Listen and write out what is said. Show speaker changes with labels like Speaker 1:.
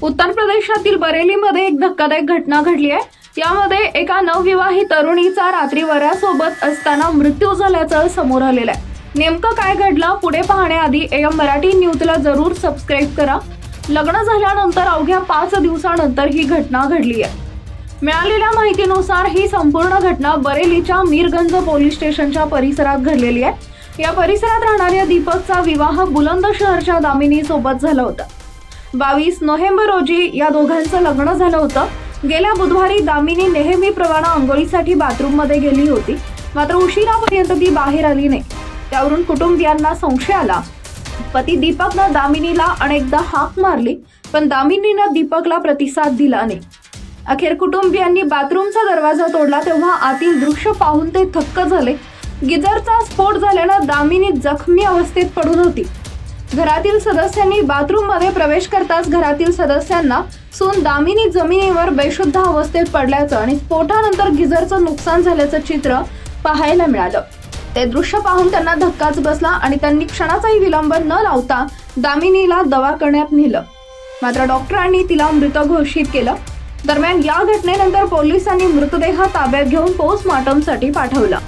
Speaker 1: उत्तर प्रदेशातील बरेलीमध्ये एक धक्कादायक घटना घडली आहे। यामध्ये एका नवविवाहित तरुणीचा रात्री वऱ्यासोबत असताना मृत्यू झाल्याचं समोर आलेलं आहे। नेमकं काय घडलं पुढे पाहण्याआधी AM मराठी न्यूजला जरूर सबस्क्राइब करा। लग्न झाल्यानंतर अवघ्या 5 दिवसानंतर ही घटना घडली आहे। मिळालेल्या माहितीनुसार ही संपूर्ण घटना बरेलीच्या मीरगंज पोलीस स्टेशनच्या परिसरात घडलेली आहे। या परिसरात राहणाऱ्या दीपकचा विवाह बुलंदशहरच्या दामिनी सोबत झाला होता। 22 नोव्हेंबर रोजी या दोघांचं लग्न झालं होतं। गेल्या बुधवारी दामिनी नेहमीप्रमाणे अंघोळीसाठी बाथरूममध्ये गेली होती, मात्र उशिरापर्यंत ती बाहेर आली नाही। त्यावरून कुटुंबियांना संशय आला। पती दीपकनं दामिनीला अनेकदा हाक मारली, पण दामिनीनं दीपकला प्रतिसाद दिला नाही। अखेर कुटुंबियांनी बाथरूमचा दरवाजा तोडला, तेव्हा आतील दृश्य पाहून ते थक्क झाले। गिझरचा स्फोट झाल्यानं दामिनी जखमी अवस्थेत पडून होती। घरातील सदस्यांनी बाथरूममध्ये प्रवेश करताच घरातील सदस्यांना सून दामिनी जमिनीवर बेशुद्ध अवस्थेत पडल्याचं आणि स्फोटानंतर गिझरचं नुकसान झाल्याचं चित्र पाहायला मिळालं। ते दृश्य पाहून त्यांना धक्काच बसला आणि त्यांनी क्षणाचाही विलंब न लावता दामिनीला दवाखान्यात नेलं, मात्र डॉक्टरांनी तिला मृत घोषित केलं। दरम्यान या घटनेनंतर पोलिसांनी मृतदेह ताब्यात घेऊन पोस्टमॉर्टमसाठी पाठवला।